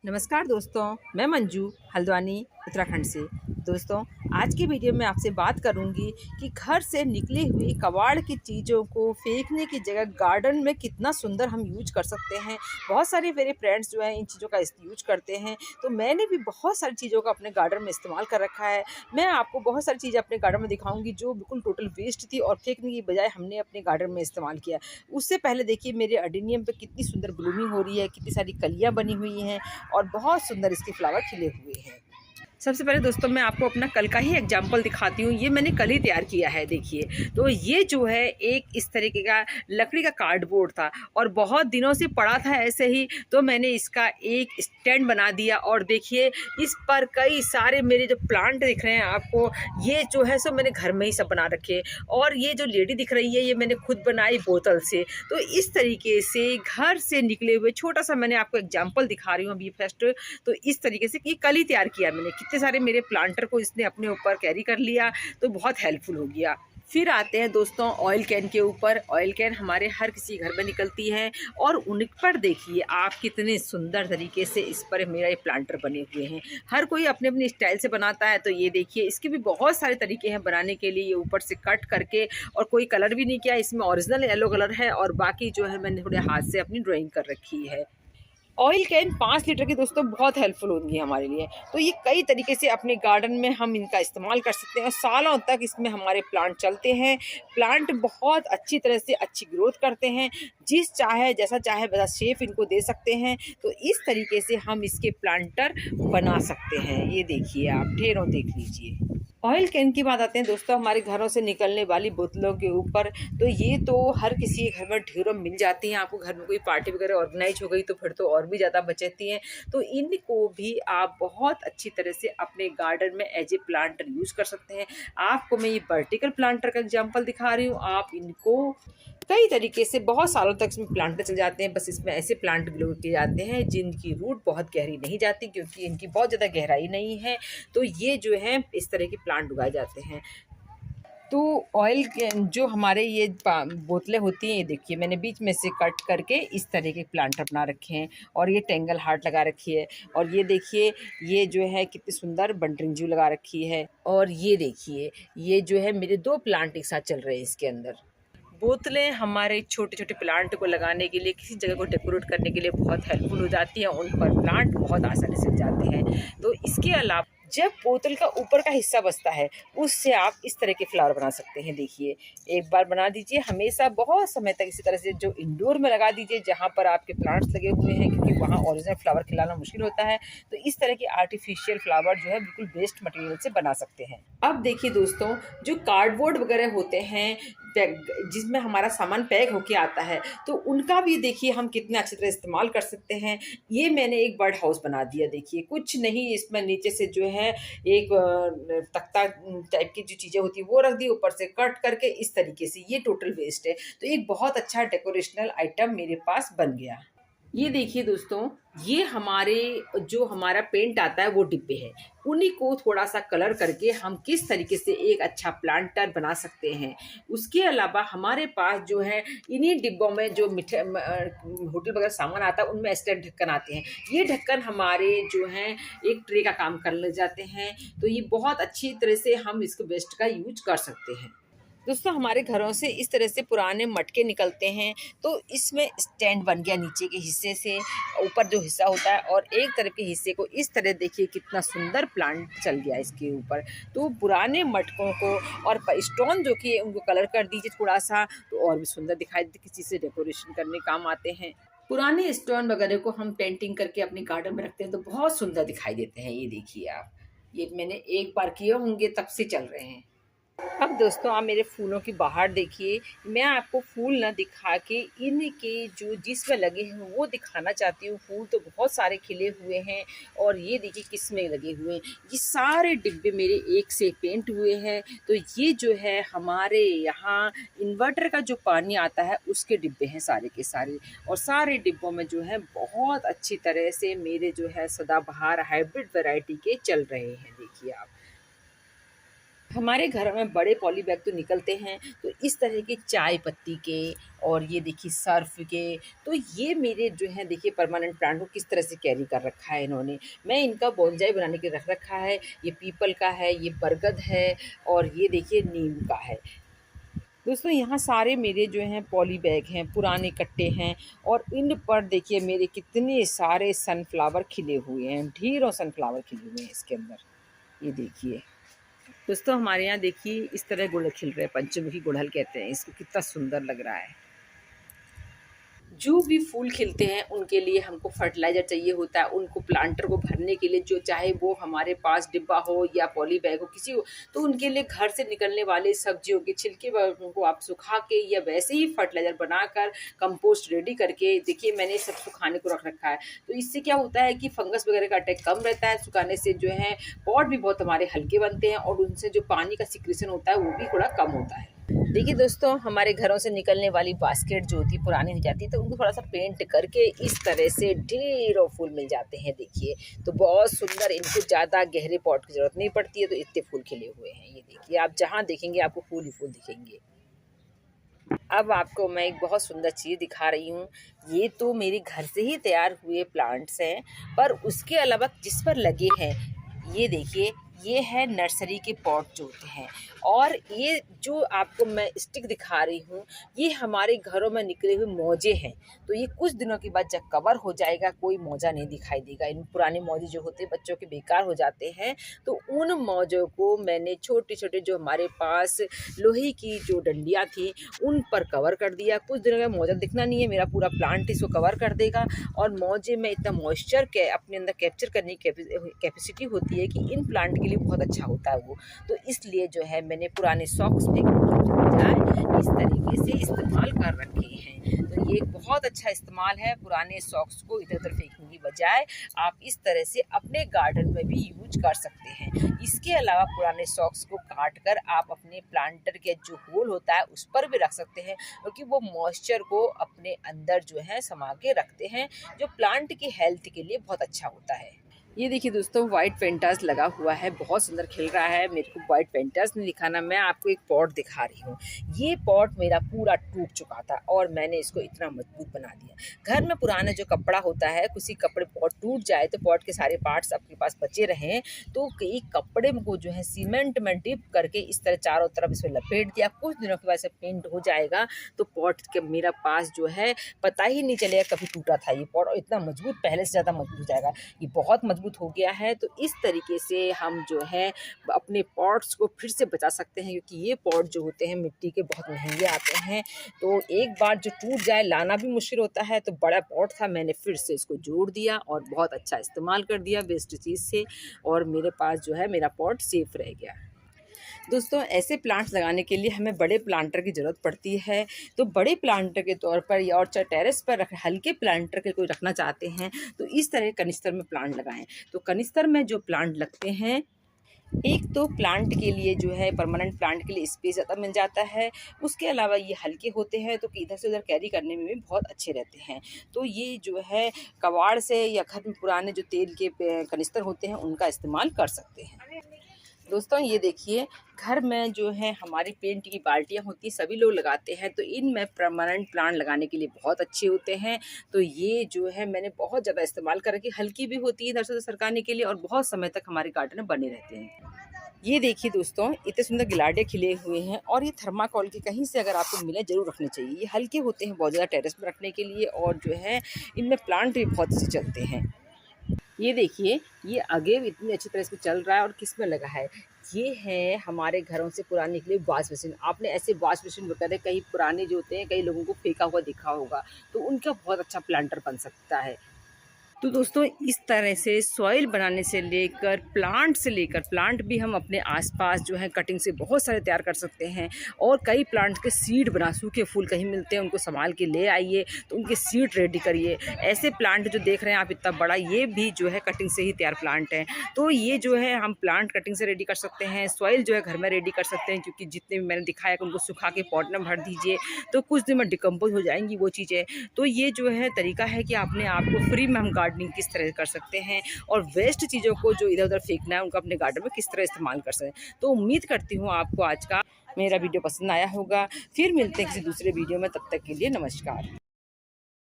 नमस्कार दोस्तों, मैं मंजू हल्द्वानी उत्तराखंड से। दोस्तों, आज की वीडियो में आपसे बात करूंगी कि घर से निकली हुई कबाड़ की चीज़ों को फेंकने की जगह गार्डन में कितना सुंदर हम यूज कर सकते हैं। बहुत सारे मेरे फ्रेंड्स जो हैं इन चीज़ों का यूज करते हैं, तो मैंने भी बहुत सारी चीज़ों का अपने गार्डन में इस्तेमाल कर रखा है। मैं आपको बहुत सारी चीज़ें अपने गार्डन में दिखाऊंगी जो बिल्कुल टोटल वेस्ट थी और फेंकने की बजाय हमने अपने गार्डन में इस्तेमाल किया। उससे पहले देखिए मेरे अडेनियम पे कितनी सुंदर ब्लूमिंग हो रही है, कितनी सारी कलियाँ बनी हुई हैं और बहुत सुंदर इसके फ्लावर खिले हुए हैं। सबसे पहले दोस्तों मैं आपको अपना कल का ही एग्जाम्पल दिखाती हूँ। ये मैंने कल ही तैयार किया है, देखिए। तो ये जो है एक इस तरीके का लकड़ी का कार्डबोर्ड था और बहुत दिनों से पड़ा था ऐसे ही, तो मैंने इसका एक स्टैंड बना दिया और देखिए इस पर कई सारे मेरे जो प्लांट दिख रहे हैं आपको, ये जो है सो मैंने घर में ही सब बना रखे। और ये जो लेडी दिख रही है ये मैंने खुद बनाई बोतल से। तो इस तरीके से घर से निकले हुए छोटा सा मैंने आपको एग्जाम्पल दिखा रही हूँ अभी फर्स्ट। तो इस तरीके से ये कल ही तैयार किया मैंने। कितने सारे मेरे प्लांटर को इसने अपने ऊपर कैरी कर लिया, तो बहुत हेल्पफुल हो गया। फिर आते हैं दोस्तों ऑयल कैन के ऊपर। ऑयल कैन हमारे हर किसी घर में निकलती हैं और उन पर देखिए आप कितने सुंदर तरीके से इस पर मेरा ये प्लांटर बने हुए हैं। हर कोई अपने अपने स्टाइल से बनाता है, तो ये देखिए इसके भी बहुत सारे तरीके हैं बनाने के लिए। ये ऊपर से कट करके और कोई कलर भी नहीं किया, इसमें ओरिजिनल येलो कलर है और बाकी जो है मैंने थोड़े हाथ से अपनी ड्राइंग कर रखी है। ऑयल कैन 5 लीटर की दोस्तों बहुत हेल्पफुल होंगी हमारे लिए। तो ये कई तरीके से अपने गार्डन में हम इनका इस्तेमाल कर सकते हैं और सालों तक इसमें हमारे प्लांट चलते हैं। प्लांट बहुत अच्छी तरह से अच्छी ग्रोथ करते हैं। जैसा चाहे वैसा शेप इनको दे सकते हैं। तो इस तरीके से हम इसके प्लांटर बना सकते हैं। ये देखिए आप ढेरों देख लीजिए। ऑयल कैन की बात आते हैं दोस्तों हमारे घरों से निकलने वाली बोतलों के ऊपर। तो ये तो हर किसी के घर में ढेरों मिल जाती हैं। आपको घर में कोई पार्टी वगैरह ऑर्गेनाइज हो गई तो फिर तो और भी ज़्यादा बचती हैं। तो इनको भी आप बहुत अच्छी तरह से अपने गार्डन में एज ए प्लांटर यूज़ कर सकते हैं। आपको मैं ये वर्टिकल प्लांटर का एग्जाम्पल दिखा रही हूँ। आप इनको कई तरीके से बहुत सालों तक इसमें प्लांट चल जाते हैं। बस इसमें ऐसे प्लांट ग्रो किए जाते हैं जिनकी रूट बहुत गहरी नहीं जाती, क्योंकि इनकी बहुत ज़्यादा गहराई नहीं है। तो ये जो है इस तरह के प्लांट उगाए जाते हैं। तो ऑयल के जो हमारे ये बोतलें होती हैं, ये देखिए मैंने बीच में से कट करके इस तरह के प्लांटर बना रखे हैं और ये टेंगल हार्ट लगा रखी है। और ये देखिए ये जो है कितनी सुंदर बंटरिंजू लगा रखी है। और ये देखिए ये जो है मेरे 2 प्लांट एक साथ चल रहे हैं इसके अंदर। बोतलें हमारे छोटे छोटे प्लांट को लगाने के लिए, किसी जगह को डेकोरेट करने के लिए बहुत हेल्पफुल हो जाती हैं। उन पर प्लांट बहुत आसानी से जाते हैं। तो इसके अलावा जब बोतल का ऊपर का हिस्सा बचता है उससे आप इस तरह के फ्लावर बना सकते हैं। देखिए एक बार बना दीजिए, हमेशा बहुत समय तक इसी तरह से जो इंडोर में लगा दीजिए जहाँ पर आपके प्लांट्स लगे हुए हैं, क्योंकि वहाँ ओरिजिनल फ्लावर खिलाना मुश्किल होता है। तो इस तरह के आर्टिफिशियल फ्लावर जो है बिल्कुल वेस्ट मटेरियल से बना सकते हैं। अब देखिए दोस्तों जो कार्डबोर्ड वगैरह होते हैं जिसमें हमारा सामान पैक होके आता है, तो उनका भी देखिए हम कितने अच्छी तरह इस्तेमाल कर सकते हैं। ये मैंने एक बर्ड हाउस बना दिया। देखिए कुछ नहीं, इसमें नीचे से जो है एक तख्ता टाइप की जो चीज़ें होती है वो रख दी, ऊपर से कट करके इस तरीके से। ये टोटल वेस्ट है, तो एक बहुत अच्छा डेकोरेशनल आइटम मेरे पास बन गया। ये देखिए दोस्तों ये हमारा पेंट आता है वो डिब्बे हैं, उन्हीं को थोड़ा सा कलर करके हम किस तरीके से एक अच्छा प्लांटर बना सकते हैं। उसके अलावा हमारे पास जो है इन्हीं डिब्बों में जो होटल वगैरह सामान आता है उनमें एक्स्ट्रा ढक्कन आते हैं। ये ढक्कन हमारे जो हैं एक ट्रे का काम कर ले जाते हैं। तो ये बहुत अच्छी तरह से हम इसको वेस्ट का यूज कर सकते हैं। दोस्तों हमारे घरों से इस तरह से पुराने मटके निकलते हैं, तो इसमें स्टैंड बन गया नीचे के हिस्से से। ऊपर जो हिस्सा होता है और एक तरफ के हिस्से को इस तरह देखिए कितना सुंदर प्लांट चल गया इसके ऊपर। तो पुराने मटकों को और स्टोन जो कि उनको कलर कर दीजिए थोड़ा सा, तो और भी सुंदर दिखाई देते, किसी से डेकोरेशन करने काम आते हैं। पुराने स्टोन वगैरह को हम पेंटिंग करके अपने गार्डन में रखते हैं तो बहुत सुंदर दिखाई देते हैं। ये देखिए आप, ये मैंने एक बार किए होंगे तब से चल रहे हैं। अब दोस्तों आप मेरे फूलों की बाहर देखिए। मैं आपको फूल ना दिखा के इनके जो जिसमें लगे हैं वो दिखाना चाहती हूँ। फूल तो बहुत सारे खिले हुए हैं और ये देखिए किसमें लगे हुए हैं। ये सारे डिब्बे मेरे एक से पेंट हुए हैं। तो ये जो है हमारे यहाँ इन्वर्टर का जो पानी आता है उसके डिब्बे हैं सारे के सारे। और सारे डिब्बों में जो है बहुत अच्छी तरह से मेरे जो है सदाबहार हाइब्रिड वैरायटी के चल रहे हैं। देखिए आप, हमारे घर में बड़े पॉली बैग तो निकलते हैं, तो इस तरह के चाय पत्ती के और ये देखिए सर्फ़ के, तो ये मेरे जो हैं देखिए परमानेंट प्लांट को किस तरह से कैरी कर रखा है इन्होंने। मैं इनका बोनसाई बनाने के लिए रख रखा है। ये पीपल का है, ये बरगद है और ये देखिए नीम का है। दोस्तों यहाँ सारे मेरे जो हैं पॉली बैग हैं, पुराने कट्टे हैं और इन पर देखिए मेरे कितने सारे सनफ्लावर खिले हुए हैं, ढेरों सनफ्लावर खिले हुए हैं इसके अंदर। ये देखिए दोस्तों हमारे यहाँ देखिए इस तरह गुड़हल खिल रहे हैं, पंचमुखी गुड़हल कहते हैं इसको, कितना सुंदर लग रहा है। जो भी फूल खिलते हैं उनके लिए हमको फर्टिलाइज़र चाहिए होता है, उनको प्लांटर को भरने के लिए, जो चाहे वो हमारे पास डिब्बा हो या पॉली बैग हो किसी हो, तो उनके लिए घर से निकलने वाले सब्जियों के छिलके को आप सुखा के या वैसे ही फर्टिलाइज़र बनाकर कंपोस्ट रेडी करके देखिए मैंने सब सुखाने को रख रखा है। तो इससे क्या होता है कि फंगस वगैरह का अटैक कम रहता है, सुखाने से जो है पॉट भी बहुत हमारे हल्के बनते हैं और उनसे जो पानी का सिक्रेशन होता है वो भी थोड़ा कम होता है। देखिए दोस्तों हमारे घरों से निकलने वाली बास्केट जो होती पुरानी हो जाती है, तो उनको थोड़ा सा पेंट करके इस तरह से ढेरों फूल मिल जाते हैं देखिए। तो बहुत सुंदर, इनको ज़्यादा गहरे पॉट की ज़रूरत नहीं पड़ती है, तो इतने फूल खिले हुए हैं। ये देखिए आप जहाँ देखेंगे आपको फूल ही फूल दिखेंगे। अब आपको मैं एक बहुत सुंदर चीज़ दिखा रही हूँ। ये तो मेरे घर से ही तैयार हुए प्लांट्स हैं, पर उसके अलावा जिस पर लगे हैं ये देखिए, ये है नर्सरी के पॉट जो होते हैं। और ये जो आपको मैं स्टिक दिखा रही हूँ, ये हमारे घरों में निकले हुए मौजे हैं। तो ये कुछ दिनों के बाद जब कवर हो जाएगा कोई मौजा नहीं दिखाई देगा। इन पुराने मौजे जो होते हैं बच्चों के बेकार हो जाते हैं, तो उन मौजों को मैंने छोटे छोटे जो हमारे पास लोहे की जो डंडियाँ थी उन पर कवर कर दिया। कुछ दिनों में मौजा दिखना नहीं है, मेरा पूरा प्लांट इसको कवर कर देगा। और मौजे में इतना मॉइस्चर के अपने अंदर कैप्चर करने की कैपेसिटी होती है कि इन प्लांट के लिए बहुत अच्छा होता है वो। तो इसलिए जो है मैंने पुराने सॉक्स फेंकने की बजाय इस तरीके से इस्तेमाल कर रखे हैं। तो ये बहुत अच्छा इस्तेमाल है, पुराने सॉक्स को इधर उधर फेंकने की बजाय आप इस तरह से अपने गार्डन में भी यूज कर सकते हैं। इसके अलावा पुराने सॉक्स को काट कर आप अपने प्लांटर के जो होल होता है उस पर भी रख सकते हैं, क्योंकि वो मॉइस्चर को अपने अंदर जो है समा के रखते हैं, जो प्लांट की हेल्थ के लिए बहुत अच्छा होता है। ये देखिए दोस्तों वाइट पेंटास लगा हुआ है, बहुत सुंदर खिल रहा है। मेरे को वाइट पेंटास नहीं दिखाना, मैं आपको एक पॉट दिखा रही हूँ। ये पॉट मेरा पूरा टूट चुका था और मैंने इसको इतना मजबूत बना दिया। घर में पुराना जो कपड़ा होता है, किसी कपड़े पॉट टूट जाए तो पॉट के सारे पार्ट्स आपके पास बचे रहें, तो कई कपड़े को जो है सीमेंट में डिप करके इस तरह चारों तरफ इसमें लपेट दिया। कुछ दिनों के बाद से पेंट हो जाएगा तो पॉट के मेरा पास जो है पता ही नहीं चलेगा कभी टूटा था ये पॉट, और इतना मजबूत, पहले से ज़्यादा मजबूत हो जाएगा। ये बहुत मजबूत हो गया है। तो इस तरीके से हम जो है अपने पॉट्स को फिर से बचा सकते हैं, क्योंकि ये पॉट जो होते हैं मिट्टी के बहुत महंगे आते हैं। तो एक बार जो टूट जाए लाना भी मुश्किल होता है। तो बड़ा पॉट था, मैंने फिर से इसको जोड़ दिया और बहुत अच्छा इस्तेमाल कर दिया वेस्ट चीज़ से, और मेरे पास जो है मेरा पॉट सेफ रह गया। दोस्तों ऐसे प्लांट्स लगाने के लिए हमें बड़े प्लांटर की ज़रूरत पड़ती है। तो बड़े प्लांटर के तौर पर या और चाहे टेरेस पर हल्के प्लांटर के कोई रखना चाहते हैं तो इस तरह कनिस्तर में प्लांट लगाएं। तो कनिस्तर में जो प्लांट लगते हैं, एक तो प्लांट के लिए जो है परमानेंट प्लांट के लिए स्पेस ज़्यादा मिल जाता है, उसके अलावा ये हल्के होते हैं तो इधर से उधर कैरी करने में भी बहुत अच्छे रहते हैं। तो ये जो है कबाड़ से या घर में पुराने जो तेल के कनिस्तर होते हैं उनका इस्तेमाल कर सकते हैं। दोस्तों ये देखिए घर में जो है हमारी पेंट की बाल्टियाँ होती हैं, सभी लोग लगाते हैं, तो इनमें परमानेंट प्लांट लगाने के लिए बहुत अच्छे होते हैं। तो ये जो है मैंने बहुत ज़्यादा इस्तेमाल कर रखी, हल्की भी होती है इधर से सरकाने के लिए और बहुत समय तक हमारे गार्डन में बने रहते हैं। ये देखिए दोस्तों इतने सुंदर गिलाडे खिले हुए हैं, और ये थर्माकोल के कहीं से अगर आपको मिले ज़रूर रखने चाहिए। ये हल्के होते हैं बहुत ज़्यादा टेरेस में रखने के लिए, और जो है इनमें प्लांट भी बहुत अच्छे चलते हैं। ये देखिए ये आगे भी इतनी अच्छी तरह से चल रहा है, और किस में लगा है, ये है हमारे घरों से पुराने निकले वॉश बेसिन। आपने ऐसे वॉश बेसिन वगैरह कई पुराने जो होते हैं कई लोगों को फेंका हुआ दिखा होगा, तो उनका बहुत अच्छा प्लांटर बन सकता है। तो दोस्तों इस तरह से सॉइल बनाने से लेकर प्लांट भी हम अपने आसपास जो है कटिंग से बहुत सारे तैयार कर सकते हैं। और कई प्लांट्स के सीड बना, सूखे फूल कहीं मिलते हैं उनको संभाल के ले आइए, तो उनके सीड रेडी करिए। ऐसे प्लांट जो देख रहे हैं आप इतना बड़ा, ये भी जो है कटिंग से ही तैयार प्लांट है। तो ये जो है हम प्लांट कटिंग से रेडी कर सकते हैं, सॉइल जो है घर में रेडी कर सकते हैं, क्योंकि जितने भी मैंने दिखाया कि उनको सुखा के पॉट में भर दीजिए तो कुछ दिन में डिकम्पोज हो जाएंगी वो चीज़ें। तो ये जो है तरीका है कि अपने आप को फ्री में हम गार्डन गार्डनिंग किस तरह कर सकते हैं और वेस्ट चीज़ों को जो इधर उधर फेंकना है उनको अपने गार्डन में किस तरह इस्तेमाल कर सकते हैं। तो उम्मीद करती हूँ आपको आज का मेरा वीडियो पसंद आया होगा। फिर मिलते हैं किसी दूसरे वीडियो में, तब तक के लिए नमस्कार।